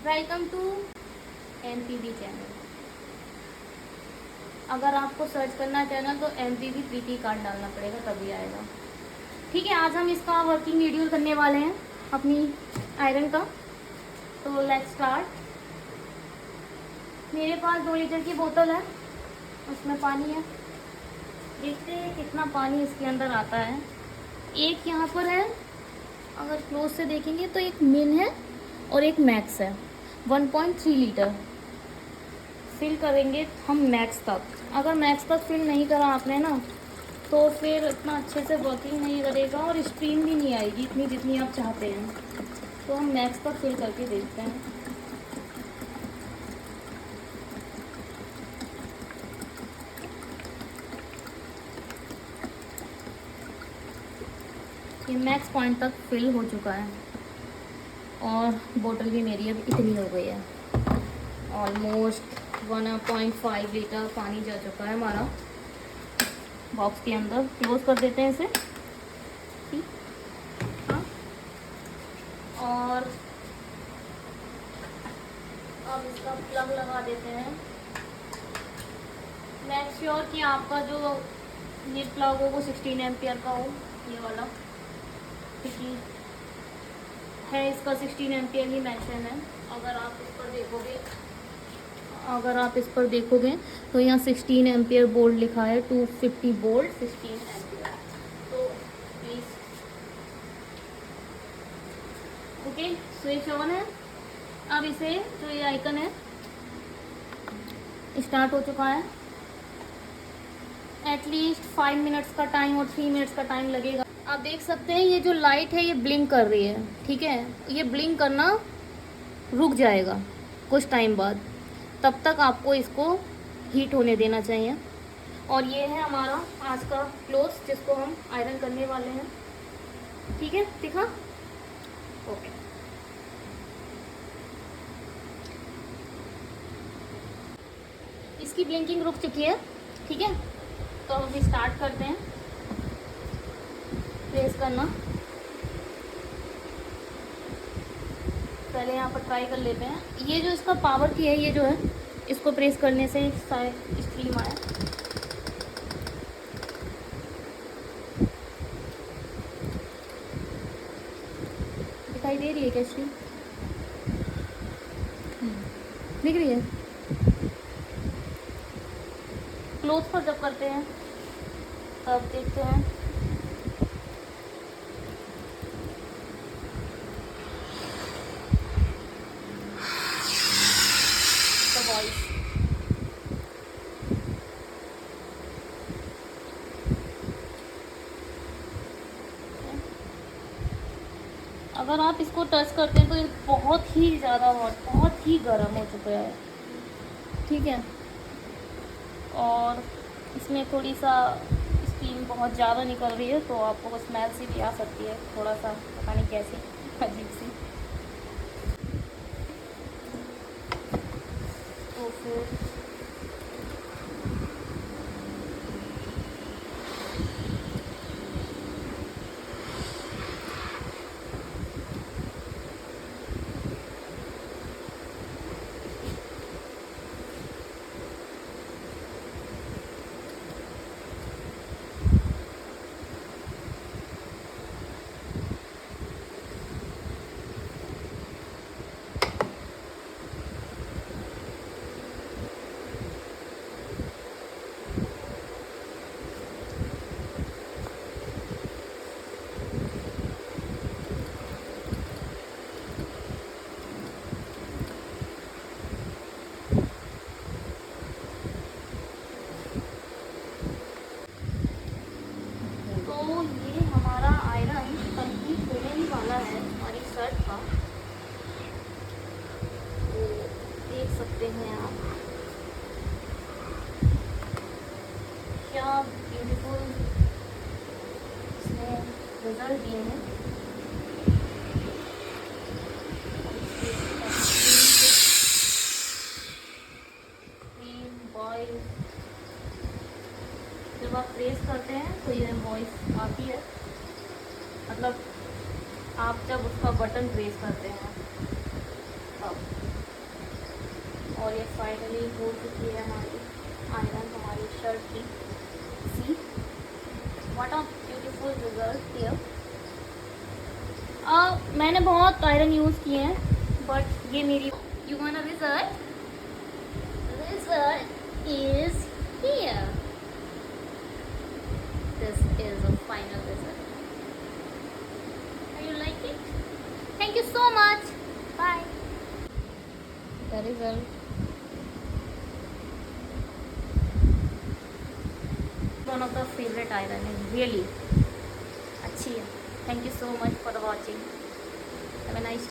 Welcome to MPV channel. अगर आपको search करना है चैनल तो MPV प्रीति कार्ड डालना पड़ेगा तभी आएगा। ठीक है, आज हम इसका वर्किंग वीडियो करने वाले हैं अपनी आयरन का। तो लेट्स स्टार्ट। मेरे पास 2 लीटर की बोतल है, उसमें पानी है। देखते हैं कितना पानी इसके अंदर आता है। एक यहाँ पर है, अगर क्लोज से देखेंगे तो एक मिन है और एक मैक्स है। 1.3 लीटर फिल करेंगे हम मैक्स तक। अगर मैक्स तक फिल नहीं करा आपने ना तो फिर इतना अच्छे से वर्किंग नहीं करेगा और स्ट्रीम भी नहीं आएगी इतनी जितनी आप चाहते हैं। तो हम मैक्स तक फिल करके देखते हैं। ये मैक्स पॉइंट तक फिल हो चुका है और बोतल भी मेरी अब इतनी हो गई है। ऑलमोस्ट 1.5 लीटर पानी जा चुका है हमारा बॉक्स के अंदर। क्लोज कर देते हैं इसे। ठीक, हाँ। और अब इसका प्लग लगा देते हैं। मेक श्योर कि आपका जो ये प्लग हो वो 16 एम्पियर का हो, ये वाला, क्योंकि है इसका 16 एम्पियर ही मेंशन है। अगर आप इस पर देखोगे तो यहाँ 16 एम्पियर बोल्ट लिखा है। 250 वोल्ट 16 एम्पियर। तो प्लीज ओके, स्विच ऑन है। अब इसे जो ये आइकन है स्टार्ट हो चुका है। एटलीस्ट 5 मिनट्स का टाइम और 3 मिनट्स का टाइम लगेगा। आप देख सकते हैं ये जो लाइट है ये ब्लिंक कर रही है। ठीक है, ये ब्लिंक करना रुक जाएगा कुछ टाइम बाद, तब तक आपको इसको हीट होने देना चाहिए। और ये है हमारा आज का क्लोथ जिसको हम आयरन करने वाले हैं। ठीक है, दिखा? ओके। इसकी ब्लिंकिंग रुक चुकी है। ठीक है, तो हम स्टार्ट करते हैं। प्रेस करना, पहले यहाँ पर ट्राई कर लेते हैं। ये जो इसका पावर की है, ये जो है इसको प्रेस करने से शायद स्ट्रीम आए। दिखाई दे रही है क्या स्ट्रीम? दिख रही है। क्लोज पर जब करते हैं तब देखते हैं। वॉइस अगर आप इसको टच करते हैं तो ये बहुत ही ज़्यादा हॉट, बहुत ही गर्म हो चुका है। ठीक है, और इसमें थोड़ी सा स्टीम बहुत ज़्यादा निकल रही है, तो आपको स्मेल सी भी आ सकती है, थोड़ा सा पता नहीं कैसी अजीब सी। तो फिर ये हमारा आयरन कंप्लीट होने ही वाला है हमारी शर्ट का। तो देख सकते हैं आप क्या ब्यूटीफुल इसने रिजल्ट दिए हैं। जब आप प्रेस करते हैं तो ये वॉइस आती है, मतलब आप जब उसका बटन प्रेस करते हैं तब। और ये फाइनली हो चुकी है हमारी आयरन हमारी शर्ट की। See what a beautiful result here. मैंने बहुत आयरन यूज़ किए हैं बट ये मेरी you want a result is here. This is a final result. Are you like it? Thank you so much. Bye. The result. One of the favorite iron is really अच्छी है. Thank you so much for the watching. Have a nice